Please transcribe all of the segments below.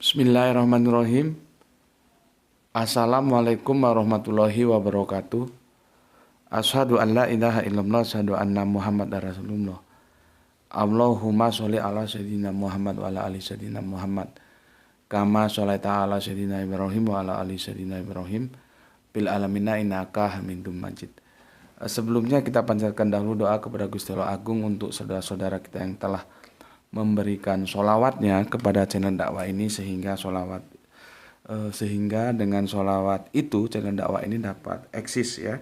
Bismillahirrahmanirrahim. Assalamualaikum warahmatullahi wabarakatuh. Asyhadu an la ilaha illallah, asyhadu anna Muhammadar Rasulullah. Allahumma sholli ala sayyidina Muhammad wa ala ali sayyidina Muhammad. Kama sholaita ala sayyidina Ibrahim wa ala ali sayyidina Ibrahim bil alamina innaka Hamidum Majid. Sebelumnya kita panjatkan dahulu doa kepada Gusti Allah Agung untuk saudara-saudara kita yang telah memberikan sholawatnya kepada channel dakwah ini sehingga dengan sholawat itu channel dakwah ini dapat eksis ya,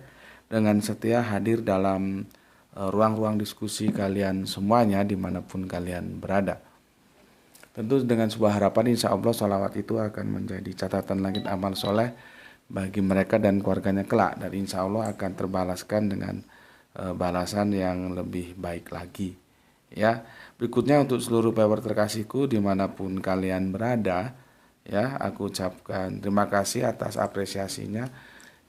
dengan setia hadir dalam ruang-ruang diskusi kalian semuanya dimanapun kalian berada. Tentu dengan sebuah harapan insya Allah sholawat itu akan menjadi catatan langit amal soleh bagi mereka dan keluarganya kelak, dan insya Allah akan terbalaskan dengan balasan yang lebih baik lagi. Ya, berikutnya untuk seluruh viewer terkasihku dimanapun kalian berada, ya, aku ucapkan terima kasih atas apresiasinya,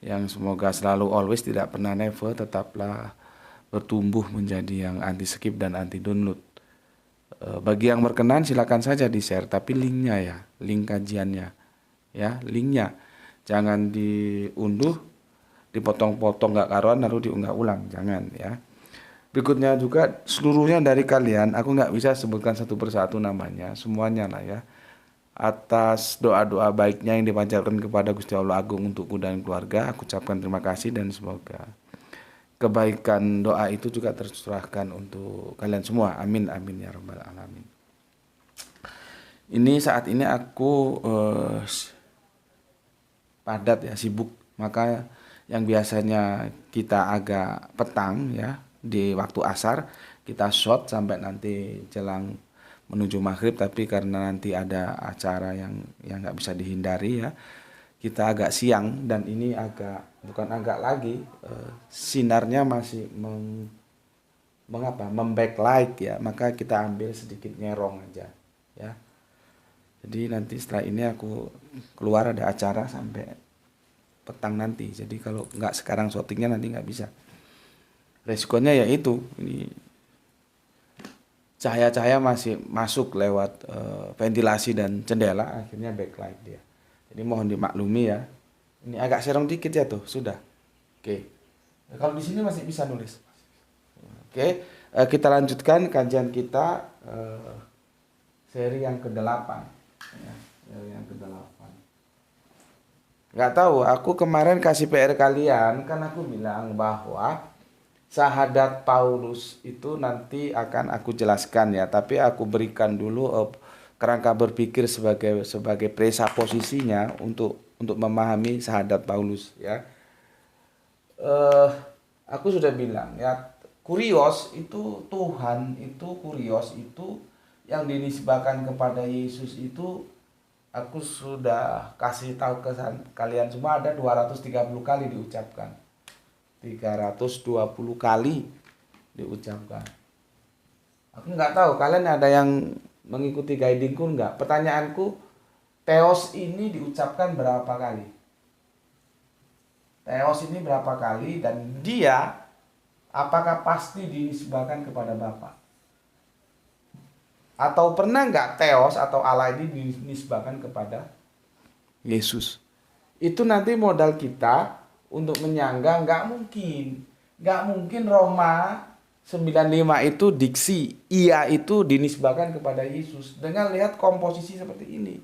yang semoga selalu always tidak pernah never tetaplah bertumbuh menjadi yang anti skip dan anti download. Bagi yang berkenan silakan saja di share, tapi linknya ya, link kajiannya, ya, linknya jangan diunduh, dipotong-potong nggak karuan lalu diunggah ulang, jangan ya. Berikutnya juga seluruhnya dari kalian, aku nggak bisa sebutkan satu persatu namanya, semuanya lah ya. Atas doa-doa baiknya yang dipanjatkan kepada Gusti Allah Agung untukku dan keluarga, aku ucapkan terima kasih dan semoga kebaikan doa itu juga tercurahkan untuk kalian semua. Amin amin ya rabbal alamin. Ini saat ini aku padat ya, sibuk, maka yang biasanya kita agak petang ya, di waktu asar kita short sampai nanti jelang menuju maghrib, tapi karena nanti ada acara yang nggak bisa dihindari ya, kita agak siang, dan ini bukan agak lagi, sinarnya masih membacklight ya, maka kita ambil sedikit nyerong aja ya. Jadi nanti setelah ini aku keluar ada acara sampai petang nanti, jadi kalau nggak sekarang shootingnya nanti nggak bisa. Resikonya yaitu ini cahaya-cahaya masih masuk lewat ventilasi dan jendela, akhirnya backlight dia. Jadi mohon dimaklumi ya. Ini agak serong dikit ya tuh, sudah. Oke. Kalau di sini masih bisa nulis. Oke, kita lanjutkan kajian kita seri yang ke-8 ya, seri yang ke-8. Nggak tahu, aku kemarin kasih PR kalian, kan aku bilang bahwa Syahadat Paulus itu nanti akan aku jelaskan ya, tapi aku berikan dulu kerangka berpikir sebagai presaposisinya untuk memahami syahadat Paulus ya. Aku sudah bilang ya, kurios itu Tuhan itu, kurios itu yang dinisbahkan kepada Yesus itu, aku sudah kasih tahu ke kalian semua, ada 230 kali diucapkan. 320 kali diucapkan. Aku nggak tahu kalian ada yang mengikuti guidingku nggak. Pertanyaanku, Theos ini diucapkan berapa kali? Theos ini berapa kali, dan dia apakah pasti dinisbahkan kepada Bapa? Atau pernah nggak Theos atau Allah ini dinisbahkan kepada Yesus? Itu nanti modal kita untuk menyangga. Nggak mungkin Roma 95 itu diksi iya itu dinisbahkan kepada Yesus dengan lihat komposisi seperti ini.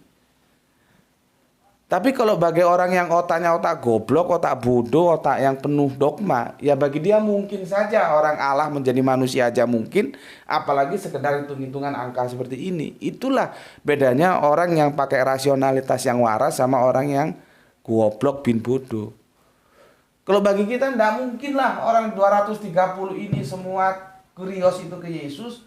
Tapi kalau bagi orang yang otaknya otak goblok, otak bodoh, otak yang penuh dogma, ya bagi dia mungkin saja orang Allah menjadi manusia aja mungkin, apalagi sekedar hitung-hitungan angka seperti ini. Itulah bedanya orang yang pakai rasionalitas yang waras sama orang yang goblok bin bodoh. Kalau bagi kita tidak mungkin lah orang 230 ini semua kurios itu ke Yesus.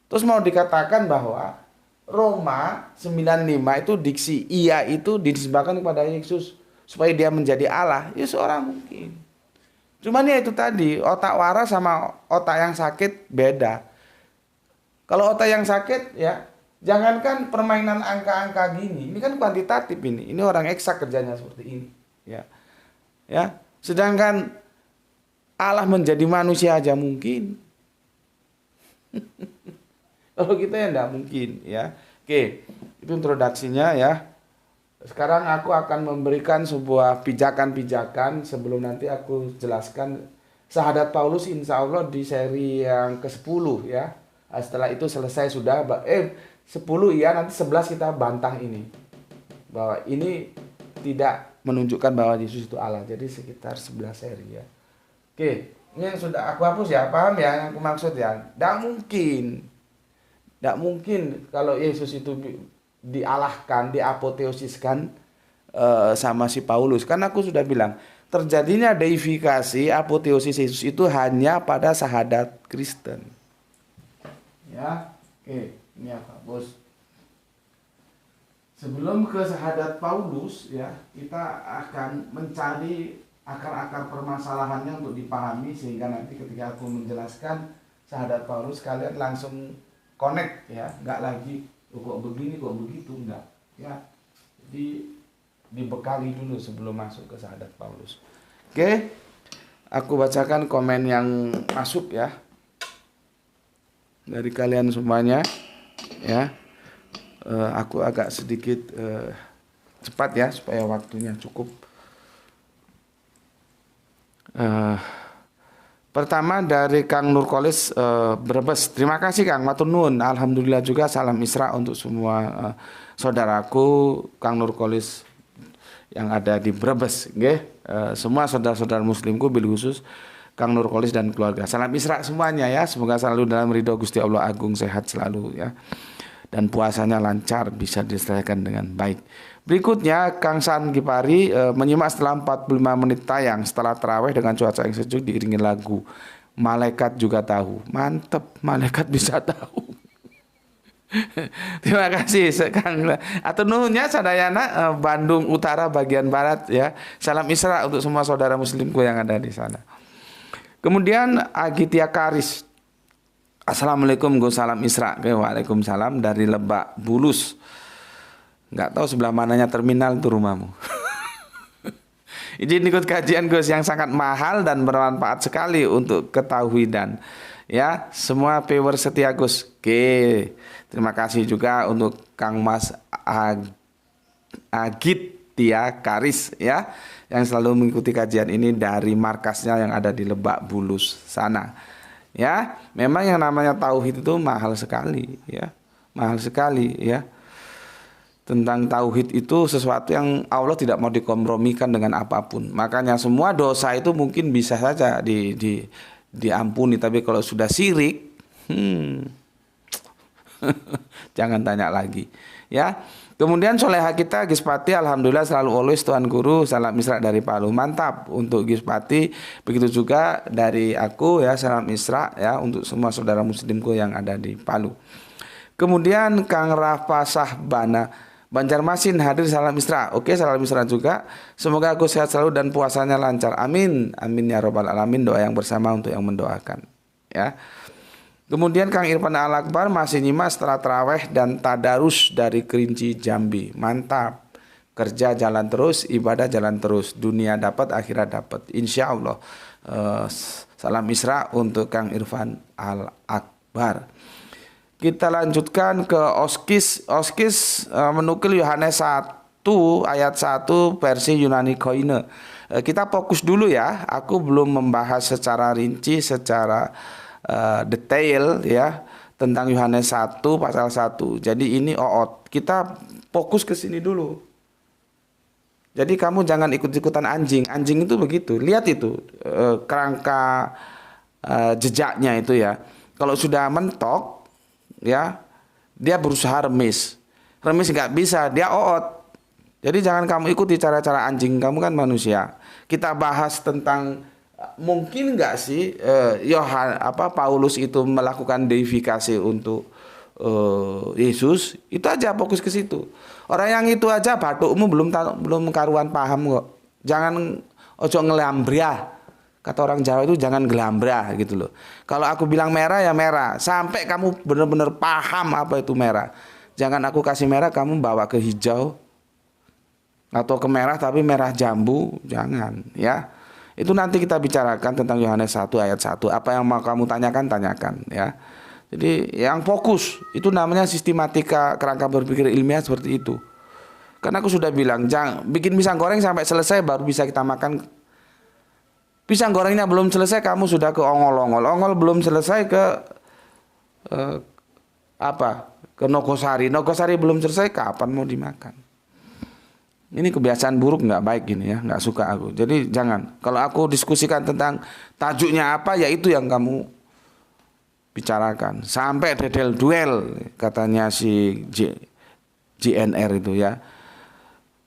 Terus mau dikatakan bahwa Roma 95 itu diksi iya itu dinisbahkan kepada Yesus supaya dia menjadi Allah. Ya seorang mungkin. Cuman ya itu tadi, otak waras sama otak yang sakit beda. Kalau otak yang sakit ya, jangankan permainan angka-angka gini, ini kan kuantitatif ini. Ini orang eksak kerjanya seperti ini, ya. Ya, sedangkan Allah menjadi manusia aja mungkin. Kalau kita ya enggak mungkin ya. Oke. Itu introduksinya ya. Sekarang aku akan memberikan sebuah pijakan-pijakan sebelum nanti aku jelaskan syahadat Paulus insya Allah di seri yang ke-10 ya. Setelah itu selesai sudah 10 ya, nanti 11 kita bantah ini. Bahwa ini tidak menunjukkan bahwa Yesus itu Allah. Jadi sekitar 11 seri ya. Oke, ini yang sudah aku hapus ya, paham ya yang aku maksud ya? Tidak mungkin kalau Yesus itu dialahkan, diapoteosiskan sama si Paulus. Kan aku sudah bilang, terjadinya deifikasi, apoteosis Yesus itu hanya pada syahadat Kristen. Ya, oke, ini apa, bos? Sebelum ke syahadat Paulus ya, kita akan mencari akar-akar permasalahannya untuk dipahami sehingga nanti ketika aku menjelaskan syahadat Paulus kalian langsung connect ya, nggak lagi kok begini kok begitu, enggak ya. Jadi dibekali dulu sebelum masuk ke syahadat Paulus. Oke, aku bacakan komen yang masuk ya dari kalian semuanya ya. Aku agak sedikit cepat ya supaya waktunya cukup. Pertama dari Kang Nurkolis Brebes. Terima kasih Kang, matur nuwun. Alhamdulillah juga salam Isra untuk semua saudaraku Kang Nurkolis yang ada di Brebes, nggih. Semua saudara-saudara muslimku bil khusus Kang Nurkolis dan keluarga. Salam Isra semuanya ya. Semoga selalu dalam ridho Gusti Allah Agung, sehat selalu ya. Dan puasanya lancar, bisa diselesaikan dengan baik. Berikutnya Kang San Gipari menyimak setelah 45 menit tayang setelah tarawih dengan cuaca yang sejuk diiringi lagu. Malaikat juga tahu. Mantep, malaikat bisa tahu. Terima kasih Kang. Atau nuhunnya sadayana Bandung Utara bagian barat ya. Salam Isra untuk semua saudara muslimku yang ada di sana. Kemudian Agitia Karis. Assalamualaikum, Gus, salam Isra. Waalaikumsalam dari Lebak Bulus. Nggak tahu sebelah mananya terminal itu rumahmu. Izin ikut kajian Gus yang sangat mahal dan bermanfaat sekali untuk ketauhidan. Ya, semua viewer setia Gus. Oke, terima kasih juga untuk Kang Mas Agitia Karis ya, yang selalu mengikuti kajian ini dari markasnya yang ada di Lebak Bulus sana. Ya, memang yang namanya tauhid itu mahal sekali ya. Mahal sekali ya. Tentang tauhid itu sesuatu yang Allah tidak mau dikompromikan dengan apapun. Makanya semua dosa itu mungkin bisa saja diampuni, tapi kalau sudah syirik, jangan tanya lagi ya. Kemudian soleha kita Gispati, alhamdulillah selalu always Tuan Guru, salam Isra dari Palu. Mantap untuk Gispati, begitu juga dari aku ya, salam Isra ya untuk semua saudara muslimku yang ada di Palu. Kemudian Kang Rafa Sahbana Banjarmasin hadir, salam Isra. Oke, salam Isra juga. Semoga aku sehat selalu dan puasanya lancar. Amin. Amin ya robbal alamin. Doa yang bersama untuk yang mendoakan ya. Kemudian Kang Irfan Al-Akbar masih nyimak setelah taraweh dan tadarus dari Kerinci Jambi. Mantap. Kerja jalan terus, ibadah jalan terus. Dunia dapat, akhirat dapat. Insya Allah. Salam Isra untuk Kang Irfan Al-Akbar. Kita lanjutkan ke Oskis. Oskis menukil Yohanes 1 ayat 1 versi Yunani Koine. Kita fokus dulu ya. Aku belum membahas secara rinci, secara detail ya tentang Yohanes 1 pasal 1. Jadi ini oot. Kita fokus ke sini dulu. Jadi kamu jangan ikut-ikutan anjing. Anjing itu begitu. Lihat itu kerangka jejaknya itu ya. Kalau sudah mentok ya, dia berusaha remis. Remis nggak bisa, dia oot. Jadi jangan kamu ikuti cara-cara anjing. Kamu kan manusia. Kita bahas tentang mungkin nggak sih Paulus itu melakukan deifikasi untuk Yesus. Itu aja fokus ke situ. Orang yang itu aja batukmu belum karuan paham kok. Jangan ojo ngelambrah. Kata orang Jawa itu jangan gelambrah gitu loh. Kalau aku bilang merah ya merah. Sampai kamu benar-benar paham apa itu merah. Jangan aku kasih merah kamu bawa ke hijau. Atau ke merah tapi merah jambu. Jangan ya. Itu nanti kita bicarakan tentang Yohanes 1 ayat 1. Apa yang mau kamu tanyakan, tanyakan ya. Jadi yang fokus itu namanya sistematika kerangka berpikir ilmiah seperti itu. Karena aku sudah bilang, jangan bikin pisang goreng sampai selesai baru bisa kita makan. Pisang gorengnya belum selesai kamu sudah ke ongol-ongol. Ongol belum selesai ke eh, apa? Ke Nogosari. Nogosari belum selesai kapan mau dimakan? Ini kebiasaan buruk, nggak baik gini ya, nggak suka aku. Jadi jangan. Kalau aku diskusikan tentang tajuknya apa, ya itu yang kamu bicarakan. Sampai duel katanya si JNR itu ya.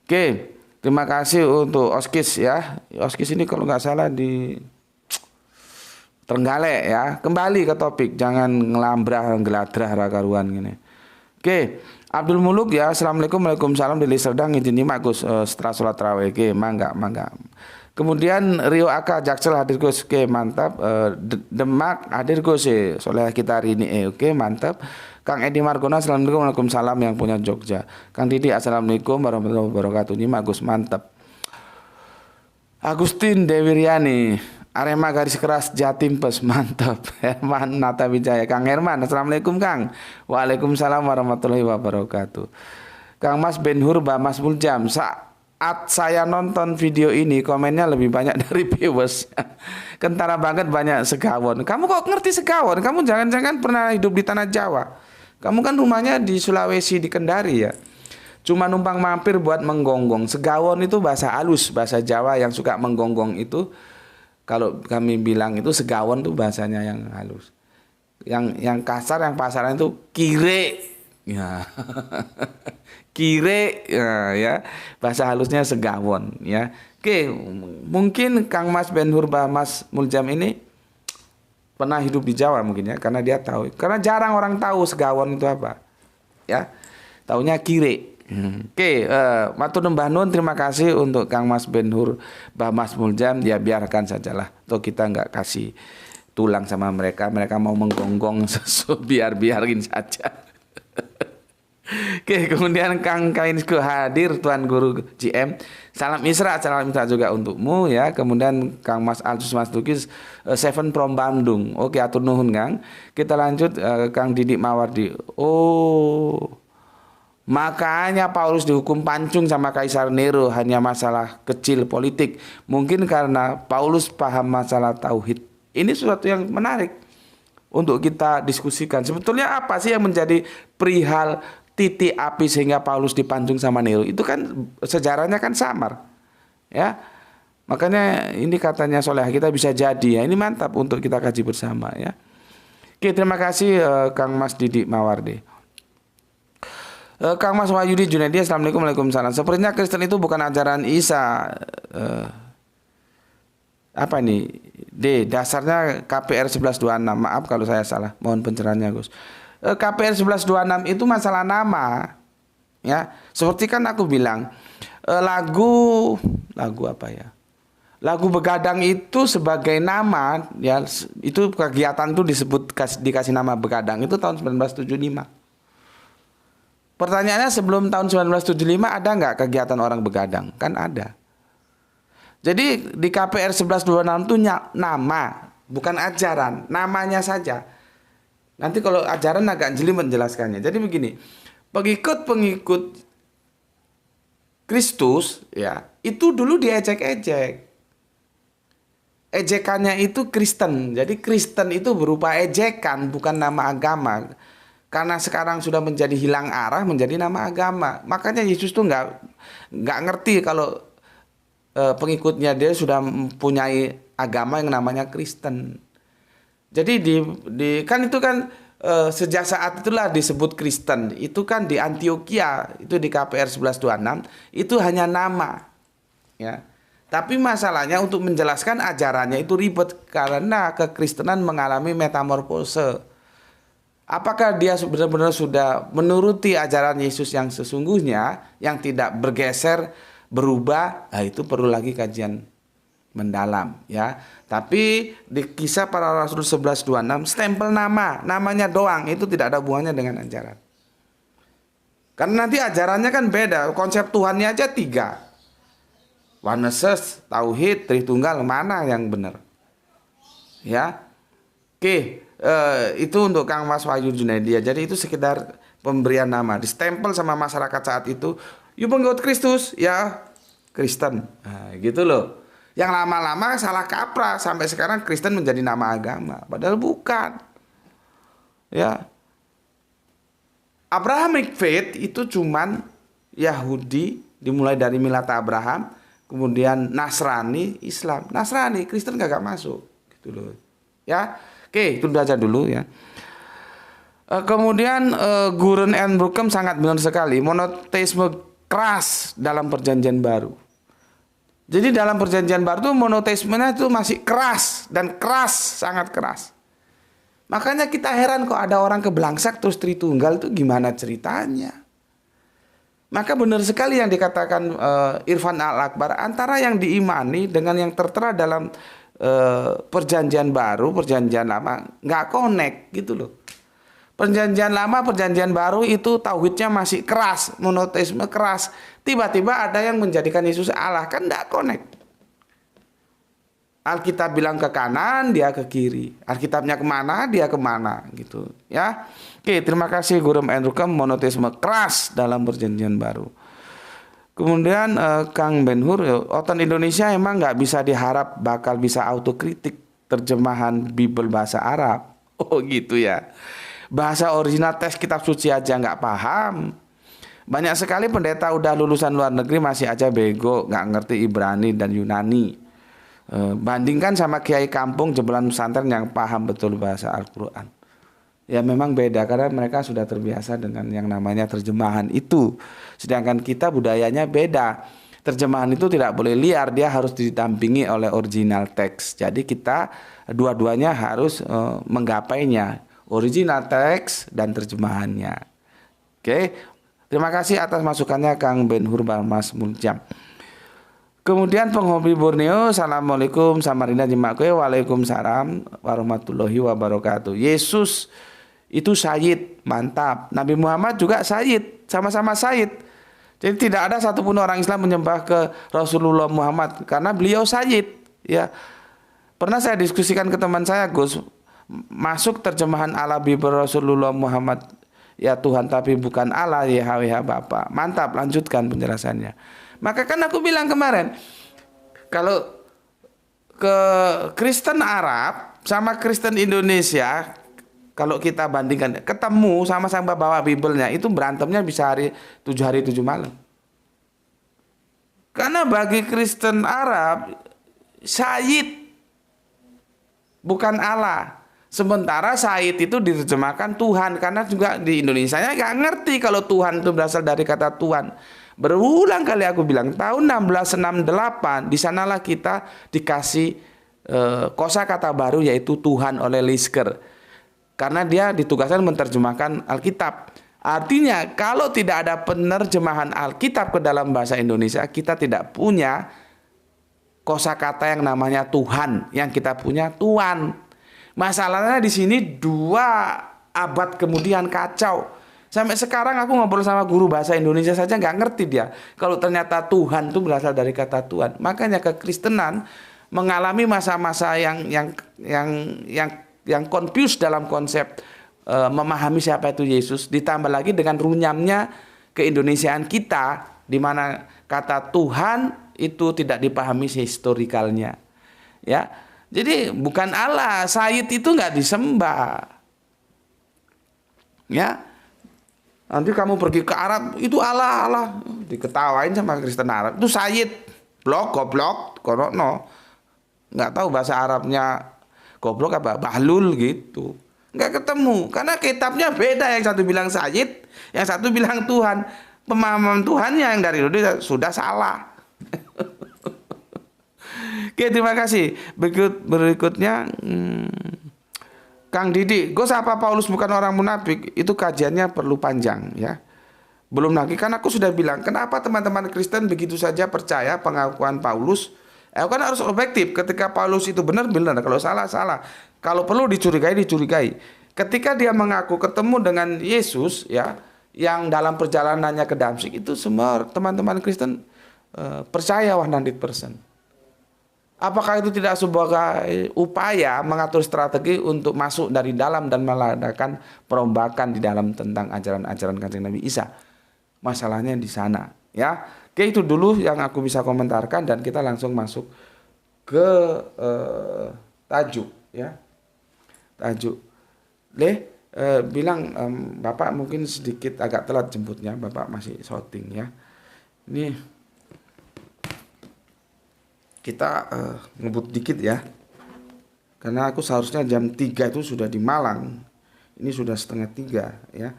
Oke, terima kasih untuk Oskis ya. Oskis ini kalau nggak salah di Trenggalek ya. Kembali ke topik, jangan ngelambrah geladrah rakaruan gini. Oke, Abdul Muluk ya. Assalamualaikum, waalaikumsalam. Dari Serdang izin nyimak Gus setelah sholat tarawih. Oke, mangga. Kemudian Rio Aka Jaksel hadir Gus. Oke, mantap. Demak hadir Gus soleh kita hari ini. Oke, mantap. Kang Edi Margona, assalamualaikum, waalaikumsalam yang punya Jogja. Kang Didi, assalamualaikum warahmatullahi wabarakatuh. Nyimak Gus, mantap. Agustin Dewi Riani, Arema garis keras Jatim Pes, mantap. Herman Nata Wijaya, Kang Herman, assalamualaikum Kang. Waalaikumsalam warahmatullahi wabarakatuh. Kang Mas Ben Hur, Mas Muljam, saat saya nonton video ini komennya lebih banyak dari viewers. Kentara banget banyak segawon. Kamu kok ngerti segawon? Kamu jangan-jangan pernah hidup di tanah Jawa? Kamu kan rumahnya di Sulawesi, di Kendari ya. Cuma numpang mampir buat menggonggong. Segawon itu bahasa halus, bahasa Jawa yang suka menggonggong itu. Kalau kami bilang itu segawon itu bahasanya yang halus. Yang kasar, yang pasaran itu kire. Ya. Kire ya. Bahasa halusnya segawon ya. Oke, mungkin Kang Mas Ben Hurba Mas Muljam ini pernah hidup di Jawa mungkin ya, karena dia tahu. Karena jarang orang tahu segawon itu apa. Ya. Taunya kire. Oke, matur nembah nun, terima kasih untuk Kang Mas Ben Hur, Mbah Mas Muljam. Ya biarkan sajalah. Toh kita nggak kasih tulang sama mereka. Mereka mau menggonggong biarin saja. Oke, kemudian Kang Kainisku hadir, Tuan Guru GM. Salam Isra juga untukmu ya. Kemudian Kang Mas Alsus Mas Dukis Seven from Bandung. Oke, atur nuhun Kang. Kita lanjut Kang Didik Mawardi. Oh, makanya Paulus dihukum pancung sama Kaisar Nero hanya masalah kecil politik. Mungkin karena Paulus paham masalah tauhid. Ini sesuatu yang menarik untuk kita diskusikan. Sebetulnya apa sih yang menjadi perihal titik api sehingga Paulus dipancung sama Nero? Itu kan sejarahnya kan samar. Ya. Makanya ini katanya soleh kita bisa jadi ya. Ini mantap untuk kita kaji bersama ya. Oke, terima kasih Kang Mas Didik Mawardi. Kang Mas Wahyudi Junedi, assalamualaikum, waalaikumsalam. Sepertinya Kristen itu bukan ajaran Isa. Apa nih? D. Dasarnya KPR 1126. Maaf kalau saya salah. Mohon pencerahannya Gus. KPR 1126 itu masalah nama. Ya, seperti kan aku bilang lagu apa ya? Lagu Begadang itu sebagai nama ya, itu kegiatan itu dikasih nama Begadang itu tahun 1975. Pertanyaannya sebelum tahun 1975 ada nggak kegiatan orang begadang? Kan ada. Jadi di KPR 1126 itu nama, bukan ajaran, namanya saja. Nanti kalau ajaran agak jeli menjelaskannya. Jadi begini, pengikut Kristus ya, itu dulu diejek-ejek. Ejekannya itu Kristen. Jadi Kristen itu berupa ejekan, bukan nama agama. Karena sekarang sudah menjadi hilang arah, menjadi nama agama. Makanya Yesus tuh nggak ngerti kalau pengikutnya dia sudah mempunyai agama yang namanya Kristen. Jadi kan itu kan sejak saat itulah disebut Kristen. Itu kan di Antioquia, itu di KPR 1126, itu hanya nama. Ya. Tapi masalahnya untuk menjelaskan ajarannya itu ribet karena kekristenan mengalami metamorfose. Apakah dia benar-benar sudah menuruti ajaran Yesus yang sesungguhnya, yang tidak bergeser, berubah? Nah, itu perlu lagi kajian mendalam ya. Tapi di Kisah Para Rasul 1126 stempel namanya doang, itu tidak ada hubungannya dengan ajaran. Karena nanti ajarannya kan beda, konsep Tuhannya aja 3. Oneness, tauhid, Tritunggal, mana yang benar? Ya. Oke, itu untuk Kang Mas Wahyu Junaidi ya. Jadi itu sekedar pemberian nama, distempel sama masyarakat saat itu. You pengikut Kristus ya Kristen, nah, gitu loh. Yang lama-lama salah kaprah sampai sekarang Kristen menjadi nama agama, padahal bukan. Ya, Abrahamic faith itu cuman Yahudi dimulai dari milat Abraham, kemudian Nasrani, Islam. Nasrani, Kristen gak masuk, gitu loh. Ya, oke, itu aja dulu ya. Kemudian Guren and Bruckham sangat benar sekali, monoteisme keras dalam perjanjian baru. Jadi dalam perjanjian baru itu monoteismenya itu masih keras dan keras, sangat keras. Makanya kita heran kok ada orang kebelangsak terus Tritunggal itu gimana ceritanya. Maka benar sekali yang dikatakan Irfan Al-Akbar, antara yang diimani dengan yang tertera dalam perjanjian baru, perjanjian lama nggak connect gitu loh. Perjanjian lama, perjanjian baru itu tauhidnya masih keras, monoteisme keras. Tiba-tiba ada yang menjadikan Yesus Allah, kan nggak connect. Alkitab bilang ke kanan, dia ke kiri. Alkitabnya kemana, dia kemana gitu. Ya, oke, terima kasih Guren and Bruckham, monoteisme keras dalam perjanjian baru. Kemudian Kang Ben-Hur, Oton Indonesia emang nggak bisa diharap bakal bisa autokritik terjemahan Bible bahasa Arab. Oh gitu ya. Bahasa original teks kitab suci aja nggak paham. Banyak sekali pendeta udah lulusan luar negeri masih aja bego, nggak ngerti Ibrani dan Yunani. Bandingkan sama kiai kampung jebolan pesantren yang paham betul bahasa Al-Quran. Ya memang beda karena mereka sudah terbiasa dengan yang namanya terjemahan itu. Sedangkan kita budayanya beda. Terjemahan itu tidak boleh liar, dia harus didampingi oleh original teks. Jadi kita dua-duanya harus menggapainya. Original teks dan terjemahannya. Oke, terima kasih atas masukannya Kang Ben-Hur Mas Muljam. Kemudian penghobi Borneo, Assalamualaikum Samarinda Jimakwe, Waalaikumsalam warahmatullahi wabarakatuh. Yesus itu Sayyid, mantap. Nabi Muhammad juga Sayyid, sama-sama Sayyid. Jadi tidak ada satupun orang Islam menyembah ke Rasulullah Muhammad karena beliau Sayyid. Ya, pernah saya diskusikan ke teman saya, Gus. Masuk terjemahan ala Bible Rasulullah Muhammad ya Tuhan tapi bukan Allah YHWH Bapak. Mantap, lanjutkan penjelasannya. Maka kan aku bilang kemarin, kalau ke Kristen Arab sama Kristen Indonesia, kalau kita bandingkan, ketemu sama-sama bawa Bible-nya, itu berantemnya bisa 7 hari 7 malam. Karena bagi Kristen Arab, Sayyid bukan Allah. Sementara Said itu diterjemahkan Tuhan, karena juga di Indonesianya nggak ngerti kalau Tuhan itu berasal dari kata Tuhan. Berulang kali aku bilang tahun 1668 di sanalah kita dikasih kosakata baru yaitu Tuhan oleh Lisker, karena dia ditugaskan menerjemahkan Alkitab. Artinya kalau tidak ada penerjemahan Alkitab ke dalam bahasa Indonesia, kita tidak punya kosakata yang namanya Tuhan. Yang kita punya Tuhan. Masalahnya di sini 2 abad kemudian kacau. Sampai sekarang aku ngobrol sama guru bahasa Indonesia saja nggak ngerti dia. Kalau ternyata Tuhan itu berasal dari kata Tuhan. Makanya kekristenan mengalami masa-masa yang confused dalam konsep memahami siapa itu Yesus. Ditambah lagi dengan runyamnya keindonesiaan kita, di mana kata Tuhan itu tidak dipahami historikalnya. Ya. Jadi bukan Allah, Sayyid itu nggak disembah. Ya, nanti kamu pergi ke Arab itu Allah, diketawain sama Kristen Arab. Itu Sayyid, goblok, kono, nggak tahu bahasa Arabnya goblok apa, bahlul gitu. Nggak ketemu, karena kitabnya beda. Yang satu bilang Sayyid, yang satu bilang Tuhan. Pemahaman Tuhannya yang dari dulu sudah salah. Oke, terima kasih. Berikutnya Kang Didi, Gus, apa Paulus bukan orang munafik? Itu kajiannya perlu panjang ya. Belum lagi kan aku sudah bilang, kenapa teman-teman Kristen begitu saja percaya pengakuan Paulus? Kan harus objektif. Ketika Paulus itu benar, kalau salah. Kalau perlu dicurigai. Ketika dia mengaku ketemu dengan Yesus ya, yang dalam perjalanannya ke Damsyik, itu semua teman-teman Kristen percaya 100%. Apakah itu tidak sebagai upaya mengatur strategi untuk masuk dari dalam dan mengadakan perombakan di dalam tentang ajaran-ajaran Kanjeng Nabi Isa? Masalahnya di sana, ya. Oke, itu dulu yang aku bisa komentarkan dan kita langsung masuk ke tajuk, ya. Tajuk. Bilang Bapak mungkin sedikit agak telat jemputnya, Bapak masih syuting, ya. Ini kita ngebut dikit ya. Karena aku seharusnya jam 3 itu sudah di Malang. Ini sudah setengah 3 ya.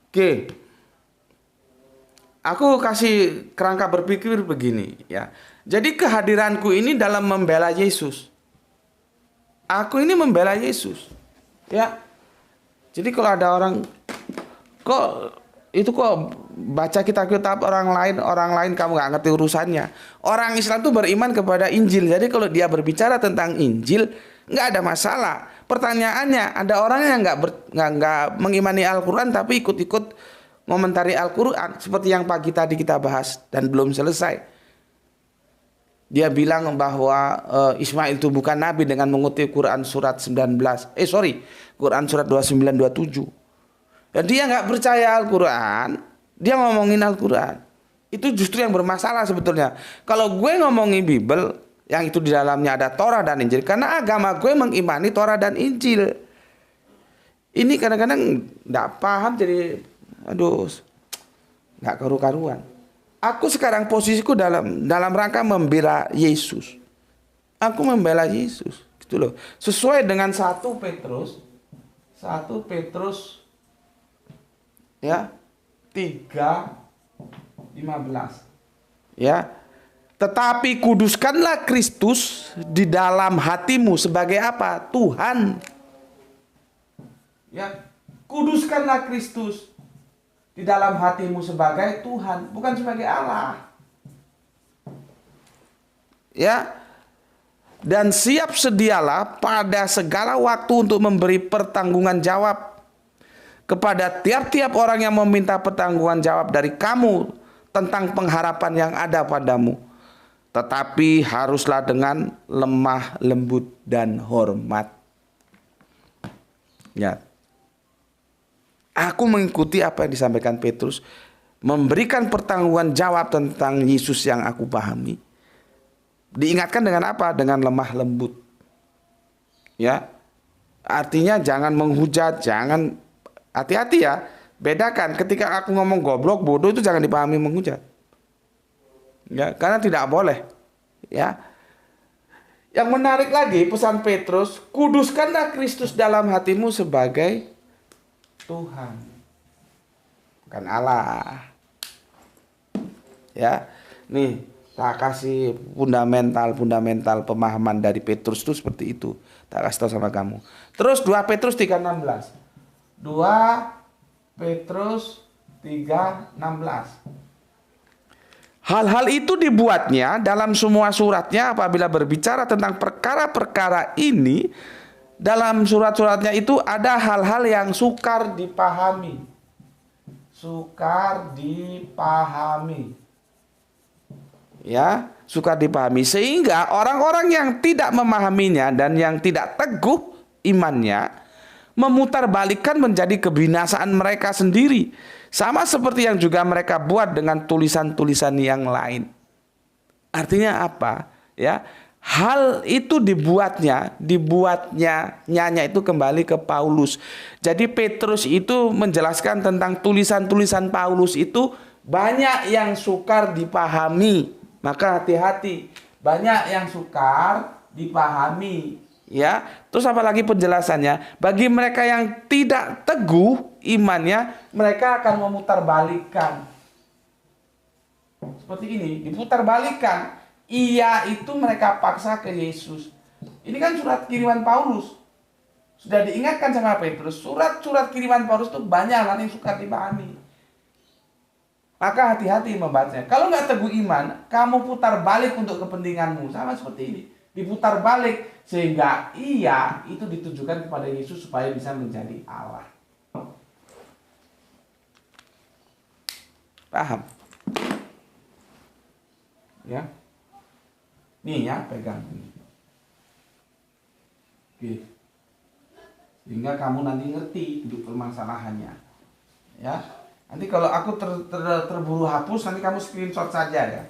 Oke. Aku kasih kerangka berpikir begini ya. Jadi kehadiranku ini dalam membela Yesus. Aku ini membela Yesus. Ya. Jadi kalau ada orang kok baca kitab-kitab orang lain kamu nggak ngerti urusannya. Orang Islam tuh beriman kepada Injil. Jadi kalau dia berbicara tentang Injil nggak ada masalah. Pertanyaannya, ada orang yang nggak mengimani Al-Quran tapi ikut-ikut ngomentari Al-Quran seperti yang pagi tadi kita bahas dan belum selesai. Dia bilang bahwa Ismail itu bukan nabi dengan mengutip Quran surat 19. Quran surat 29 27. Dan dia nggak percaya Al-Quran, dia ngomongin Al-Quran. Itu justru yang bermasalah sebetulnya. Kalau gue ngomongin Bible, yang itu di dalamnya ada Torah dan Injil, karena agama gue mengimani Torah dan Injil. Ini kadang-kadang nggak paham, jadi nggak karu-karuan. Aku sekarang posisiku dalam rangka membela Yesus. Aku membela Yesus, gitu loh. Sesuai dengan 1 Petrus ya 3:15 ya, tetapi kuduskanlah Kristus di dalam hatimu sebagai apa? Tuhan. Ya, kuduskanlah Kristus di dalam hatimu sebagai Tuhan, bukan sebagai Allah. Ya. Dan siap sedialah pada segala waktu untuk memberi pertanggungan jawab kepada tiap-tiap orang yang meminta pertanggungan jawab dari kamu tentang pengharapan yang ada padamu. Tetapi haruslah dengan lemah lembut dan hormat. Ya. Aku mengikuti apa yang disampaikan Petrus, memberikan pertanggungan jawab tentang Yesus yang aku pahami. Diingatkan dengan apa? Dengan lemah lembut. Ya. Artinya jangan menghujat, jangan. Hati-hati ya, bedakan ketika aku ngomong goblok, bodoh itu jangan dipahami menghujat. Ya, karena tidak boleh. Ya. Yang menarik lagi pesan Petrus, kuduskanlah Kristus dalam hatimu sebagai Tuhan, bukan Allah. Ya. Nih, tak kasih fundamental pemahaman dari Petrus itu seperti itu. Tak kasih tahu sama kamu. Terus 2 Petrus 3:16. 2 Petrus 3:16. Hal-hal itu dibuatnya dalam semua suratnya apabila berbicara tentang perkara-perkara ini. Dalam surat-suratnya itu ada hal-hal yang sukar dipahami. Ya, sukar dipahami. Sehingga orang-orang yang tidak memahaminya dan yang tidak teguh imannya memutarbalikkan menjadi kebinasaan mereka sendiri. Sama seperti yang juga mereka buat dengan tulisan-tulisan yang lain. Artinya apa? Ya, hal itu dibuatnya itu kembali ke Paulus. Jadi Petrus itu menjelaskan tentang tulisan-tulisan Paulus itu banyak yang sukar dipahami. Maka hati-hati, banyak yang sukar dipahami. Ya, terus apalagi penjelasannya? Bagi mereka yang tidak teguh imannya, mereka akan memutarbalikkan. Seperti ini, diputarbalikkan. Iya, itu mereka paksa ke Yesus. Ini kan surat kiriman Paulus. Sudah diingatkan sama Petrus, surat-surat kiriman Paulus itu banyak yang sukar dipahami. Maka hati-hati membacanya. Kalau nggak teguh iman, kamu putar balik untuk kepentinganmu. Sama seperti ini. Diputar balik sehingga iya itu ditujukan kepada Yesus supaya bisa menjadi Allah. Paham? Ya. Nih ya, pegang ini. Oke. Sehingga kamu nanti ngerti duduk permasalahannya. Ya. Nanti kalau aku terburu hapus, nanti kamu screenshot saja ya.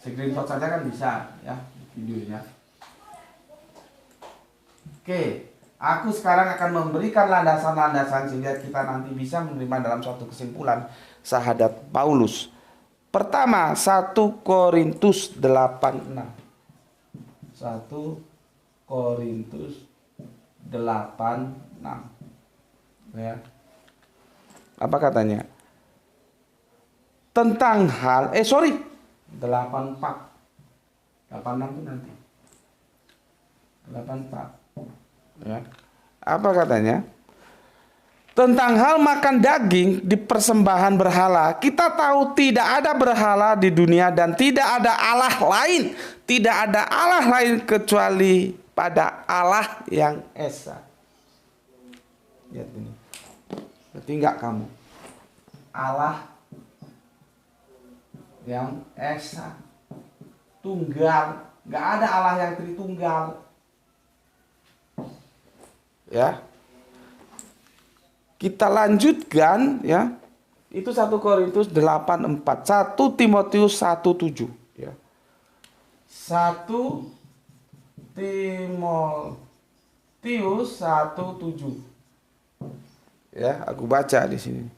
Screenshot saja kan bisa ya videonya. Oke. Aku sekarang akan memberikan landasan-landasan sehingga kita nanti bisa menerima dalam suatu kesimpulan syahadat Paulus. Pertama, 1 Korintus 8:6. 1 Korintus 8:6. Ya. Apa katanya? Tentang hal 84. 86 itu nanti. 84. Ya. Apa katanya? Tentang hal makan daging di persembahan berhala, kita tahu tidak ada berhala di dunia dan tidak ada Allah lain. Tidak ada Allah lain kecuali pada Allah yang esa. Lihat ini. Berarti enggak kamu. Allah yang esa. Tunggal. Enggak ada Allah yang tritunggal. Ya. Kita lanjutkan ya. Itu 1 Korintus 8:4. 1 Timotius 1:7 ya. 1 Timotius 1:7. Ya, aku baca di sini.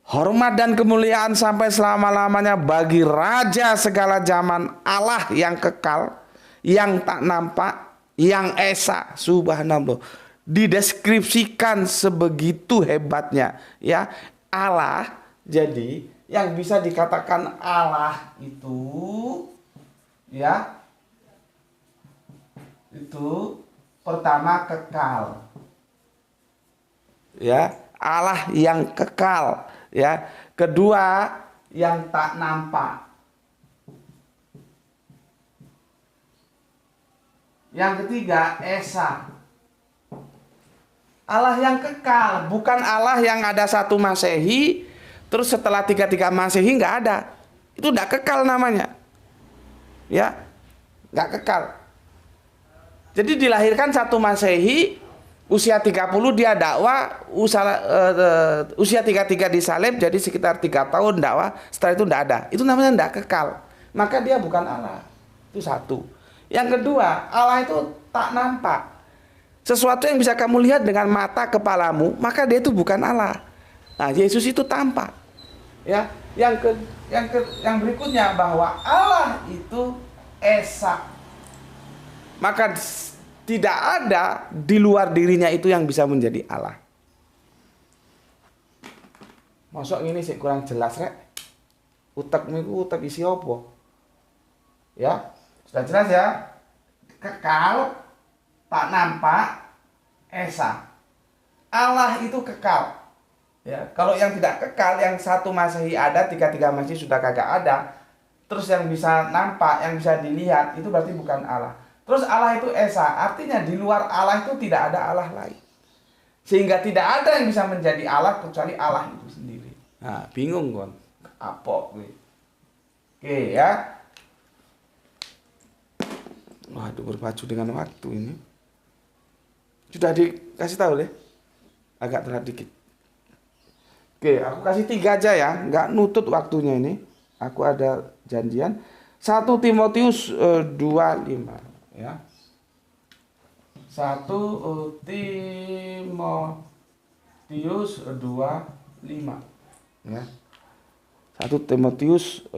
Hormat dan kemuliaan sampai selama-lamanya bagi Raja segala zaman, Allah yang kekal, yang tak nampak, yang esa, subhanallah. Dideskripsikan sebegitu hebatnya ya. Allah, jadi yang bisa dikatakan Allah itu ya, itu pertama kekal ya, Allah yang kekal ya. Kedua yang tak nampak. Yang ketiga, esa. Allah yang kekal, bukan Allah yang ada 1 Masehi, terus setelah 33 Masehi nggak ada. Itu nggak kekal namanya. Ya, nggak kekal. Jadi dilahirkan 1 Masehi, usia 30 dia dakwah, usia 33 disalib, jadi sekitar 3 tahun dakwah, setelah itu nggak ada. Itu namanya nggak kekal. Maka dia bukan Allah. Itu satu. Yang kedua, Allah itu tak nampak. Sesuatu yang bisa kamu lihat dengan mata kepalamu, maka dia itu bukan Allah. Nah, Yesus itu tampak. Ya, yang berikutnya bahwa Allah itu esa. Maka tidak ada di luar dirinya itu yang bisa menjadi Allah. Masuk ini sih kurang jelas rek. Utekmu itu utek isi apa? Ya. Sudah jelas ya? Kekal, tak nampak, esa. Allah itu kekal. Ya, kalau yang tidak kekal, yang 1 Masehi ada, 33 Masehi sudah kagak ada. Terus yang bisa nampak, yang bisa dilihat, itu berarti bukan Allah. Terus Allah itu esa, artinya di luar Allah itu tidak ada Allah lain. Sehingga tidak ada yang bisa menjadi Allah kecuali Allah itu sendiri. Nah, bingung kon. Apa gue? Oke ya. Waduh, berpacu dengan waktu ini. Sudah dikasih tahu deh. Agak telat dikit. Oke, aku kasih 3 aja ya. Nggak nutut waktunya ini. Aku ada janjian. 1 Timotius 2:5 ya. 1 Timotius 2:5 ya. 1 Timotius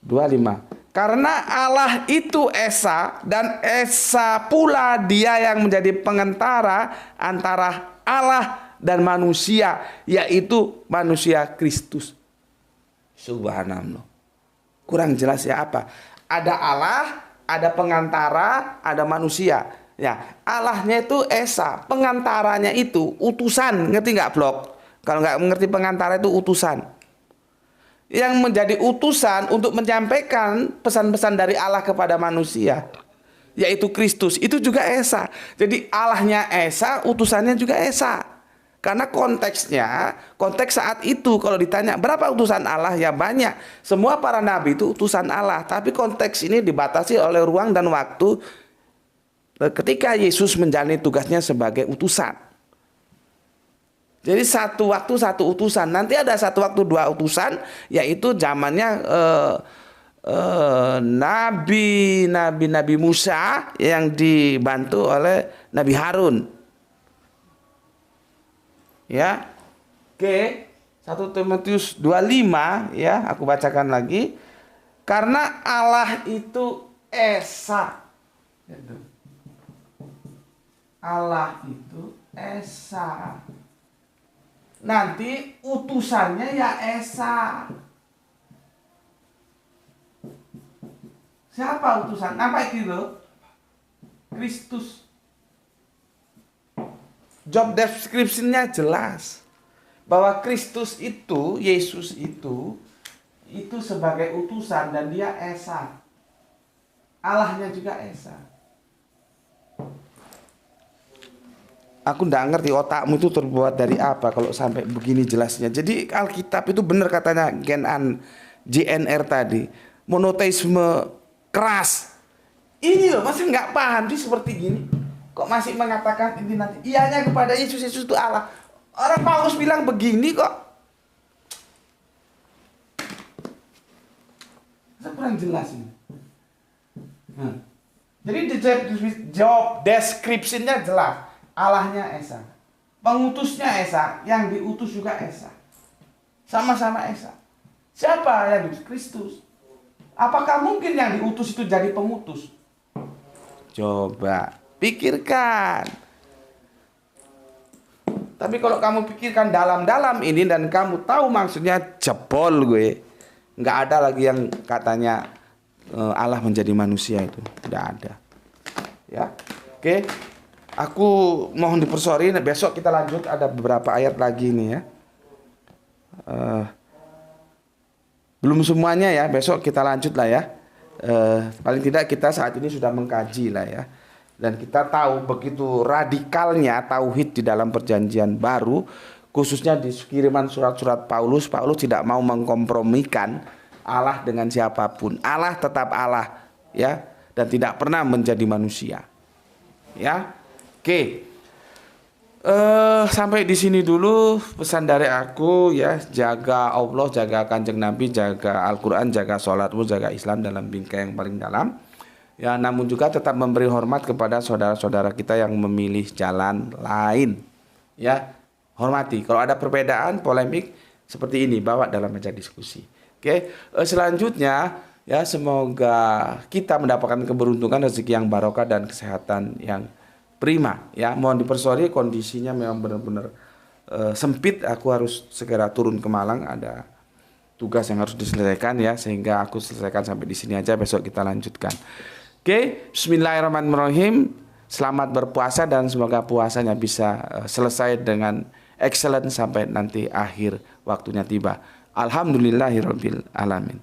2:5. Karena Allah itu esa dan esa pula dia yang menjadi pengantara antara Allah dan manusia, yaitu manusia Kristus. Subhanallah. Kurang jelas ya apa? Ada Allah, ada pengantara, ada manusia. Ya, Allahnya itu esa, pengantaranya itu utusan. Ngerti nggak blok? Kalau nggak mengerti pengantara itu utusan. Yang menjadi utusan untuk menyampaikan pesan-pesan dari Allah kepada manusia, yaitu Kristus, itu juga esa. Jadi Allahnya esa, utusannya juga esa. Karena konteks saat itu kalau ditanya berapa utusan Allah, ya banyak. Semua para nabi itu utusan Allah, tapi konteks ini dibatasi oleh ruang dan waktu ketika Yesus menjalani tugasnya sebagai utusan. Jadi satu waktu satu utusan. Nanti ada satu waktu dua utusan, yaitu zamannya Nabi Musa yang dibantu oleh Nabi Harun. Ya. Oke, 1 Timotius 2:5 ya, aku bacakan lagi. Karena Allah itu esa. Allah itu esa. Nanti utusannya ya esa. Siapa utusan? Apa itu loh? Kristus. Job description-nya jelas. Bahwa Kristus itu, Yesus itu sebagai utusan dan dia esa. Allahnya juga esa. Aku nggak ngerti otakmu itu terbuat dari apa kalau sampai begini jelasnya. Jadi Alkitab itu benar katanya GNR tadi. Monoteisme keras. Ini loh masih nggak paham sih seperti gini. Kok masih mengatakan ini nanti. Iyanya kepada Yesus itu Allah. Orang Paulus bilang begini kok. Saya kurang jelas ini. Jadi di job description-nya jelas. Allahnya esa, pengutusnya esa, yang diutus juga esa, sama-sama esa. Siapa yang diutus? Kristus. Apakah mungkin yang diutus itu jadi pengutus? Coba pikirkan. Tapi kalau kamu pikirkan dalam-dalam ini dan kamu tahu maksudnya, jebol gue. Nggak ada lagi yang katanya Allah menjadi manusia itu, tidak ada. Ya, oke. Aku mohon dipersori, besok kita lanjut, ada beberapa ayat lagi nih ya. Belum semuanya ya, besok kita lanjut lah ya. Paling tidak kita saat ini sudah mengkaji lah ya. Dan kita tahu begitu radikalnya tauhid di dalam perjanjian baru, khususnya di kiriman surat-surat Paulus tidak mau mengkompromikan Allah dengan siapapun. Allah tetap Allah ya, dan tidak pernah menjadi manusia. Ya. Oke, sampai di sini dulu pesan dari aku ya. Jaga Allah, jaga Kanjeng Nabi, jaga Al-Quran, jaga sholatmu, jaga Islam dalam bingkai yang paling dalam. Ya, namun juga tetap memberi hormat kepada saudara-saudara kita yang memilih jalan lain. Ya, hormati. Kalau ada perbedaan, polemik seperti ini, bawa dalam meja diskusi. Oke, selanjutnya ya semoga kita mendapatkan keberuntungan, rezeki yang barokah dan kesehatan yang prima ya. Mohon dipersori kondisinya memang benar-benar sempit. Aku harus segera turun ke Malang, ada tugas yang harus diselesaikan ya, sehingga aku selesaikan sampai di sini aja, besok kita lanjutkan. Oke, bismillahirrahmanirrahim. Selamat berpuasa dan semoga puasanya bisa selesai dengan excellent sampai nanti akhir waktunya tiba. Alhamdulillahirabbil alamin.